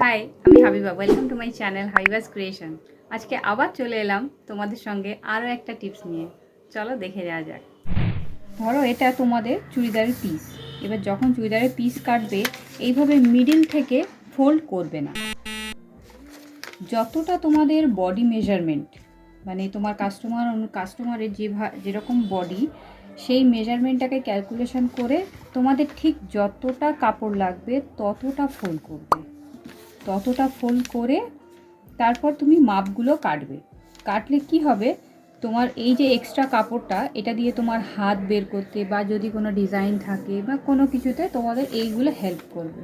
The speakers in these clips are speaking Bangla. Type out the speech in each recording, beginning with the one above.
হাই, আমি Habiba. Welcome to my channel Habiba's creation. আজকে আবার চলে এলাম তোমাদের সঙ্গে আরও একটা টিপস নিয়ে। চলো দেখে যাওয়া যাক। ধরো এটা তোমাদের চুড়িদারের পিস। এবার যখন চুড়িদারের পিস কাটবে এইভাবে মিডিল থেকে ফোল্ড করবে না। যতটা তোমাদের বডি মেজারমেন্ট, মানে তোমার কাস্টমারের যেরকম বডি, সেই মেজারমেন্টটাকে ক্যালকুলেশন করে তোমাদের ঠিক যতটা কাপড় লাগবে ততটা ফোল্ড করবে। ততটা ফোল্ড করে তারপর তুমি মাপগুলো কাটবে। কাটলে কি হবে, তোমার এই যে এক্সট্রা কাপড়টা, এটা দিয়ে তোমার হাত বের করতে বা যদি কোনো ডিজাইন থাকে বা কোনো কিছুতে তোমাদের এইগুলো হেল্প করবে।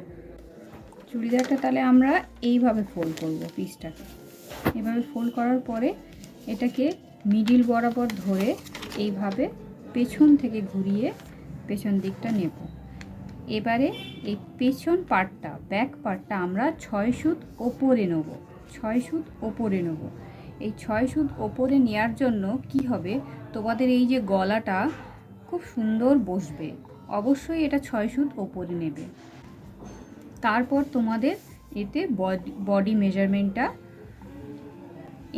চুড়িদারটা তাহলে আমরা এইভাবে ফোল্ড করব। পিসটাকে এভাবে ফোল্ড করার পরে এটাকে মিডিল বরাবর ধরে এইভাবে পেছন থেকে ঘুরিয়ে পেছন দিকটা নেব। এবারে এই পেছন পার্টটা, ব্যাক পার্টটা আমরা 6 সুত ওপরে নেব। 6 সুত ওপরে নেব। এই 6 সুত ওপরে নেওয়ার জন্য কি হবে, তোমাদের এই যে গলাটা খুব সুন্দর বসবে। অবশ্যই এটা 6 সুত ওপরে নেবে। তারপর তোমাদের এতে বডি মেজারমেন্টটা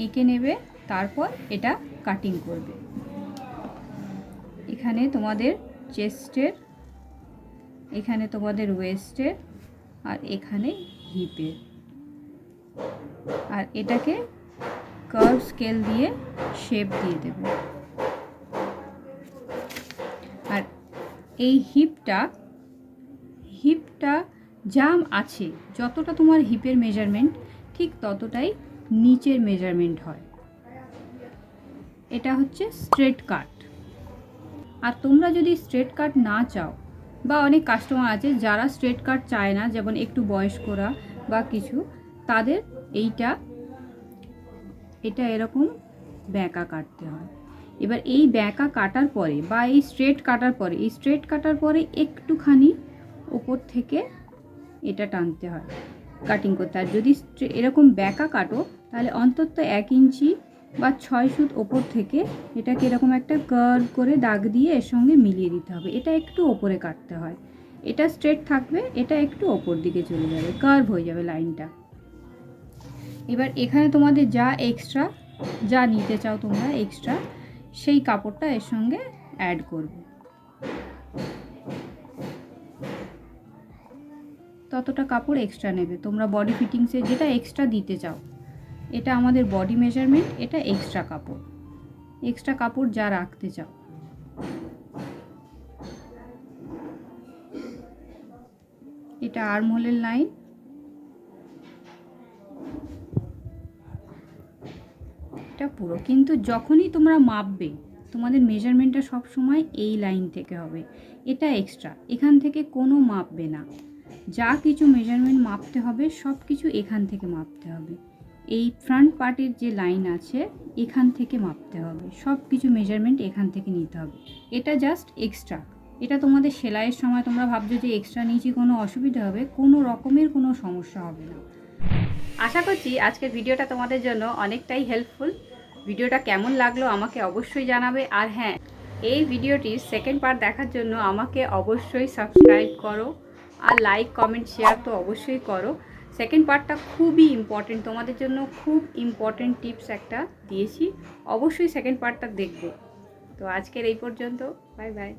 এঁকে নেবে। তারপর এটা কাটিং করবে। এখানে তোমাদের চেস্টের, এখানে তোমাদের ওয়েস্টের, আর এখানে হিপের। আর এটাকে কার্ভ স্কেল দিয়ে শেপ দিয়ে দেব। আর এই হিপটা যা আছে, যতটা তোমার হিপের মেজারমেন্ট ঠিক ততটাই নিচের মেজারমেন্ট হয়। এটা হচ্ছে স্ট্রেট কাট। আর তোমরা যদি স্ট্রেট কাট না চাও, বা অনেক কাস্টমার আছে যারা স্ট্রেট কাট চায় না, যেমন একটু বয়স্করা বা কিছু, তাদের এটা এরকম ব্যাঁকা কাটতে হয়। এবার এই ব্যাঁকা কাটার পরে বা এই স্ট্রেট কাটার পরে একটুখানি ওপর থেকে এটা টানতে হয়, কাটিং করতে হয়। যদি এরকম ব্যাঁকা কাটো তাহলে অন্তত 1 ইঞ্চি বা 6 সুত ওপর থেকে এটাকে এরকম একটা কার্ভ করে দাগ দিয়ে এর সঙ্গে মিলিয়ে দিতে হবে। এটা একটু ওপরে কাটতে হয়। এটা স্ট্রেট থাকবে, এটা একটু ওপর দিকে চলে যাবে, কার্ভ হয়ে যাবে লাইনটা। এবার এখানে তোমাদের যা নিতে চাও তোমরা এক্সট্রা, সেই কাপড়টা এর সঙ্গে অ্যাড করবে। ততটা কাপড় এক্সট্রা নেবে তোমরা বডি ফিটিংসে যেটা এক্সট্রা দিতে চাও। এটা আমাদের বডি মেজারমেন্ট, এটা এক্সট্রা কাপড় যা রাখতে চাও। এটা আর্মহোলের লাইন। এটা পুরো, কিন্তু যখনই তোমরা মাপবে তোমাদের মেজারমেন্টটা সব সময় এই লাইন থেকে হবে। এটা এক্সট্রা, এখান থেকে কোনো মাপবে না। যা কিছু মেজারমেন্ট মাপতে হবে সব কিছু এখান থেকে মাপতে হবে। এই ফ্রন্ট পার্টের যে লাইন আছে এখান থেকে মাপতে হবে, সব কিছু মেজারমেন্ট এখান থেকে নিতে হবে। এটা জাস্ট এক্সট্রা। এটা তোমাদের সেলাইয়ের সময় তোমরা ভাবছো যে এক্সট্রা নিয়েছি, কোনো অসুবিধা হবে, কোনো রকমের কোনো সমস্যা হবে না। আশা করছি আজকের ভিডিওটা তোমাদের জন্য অনেকটাই হেল্পফুল। ভিডিওটা কেমন লাগলো আমাকে অবশ্যই জানাবে। আর হ্যাঁ, এই ভিডিওটির সেকেন্ড পার্ট দেখার জন্য আমাকে অবশ্যই সাবস্ক্রাইব করো, আর লাইক কমেন্ট শেয়ার তো অবশ্যই করো। সেকেন্ড পার্টটা খুবই ইম্পর্টেন্ট তোমাদের জন্য, খুব ইম্পর্টেন্ট টিপস একটা দিয়েছি। অবশ্যই সেকেন্ড পার্টটা দেখবে। তো আজকের এই পর্যন্ত, বাই বাই।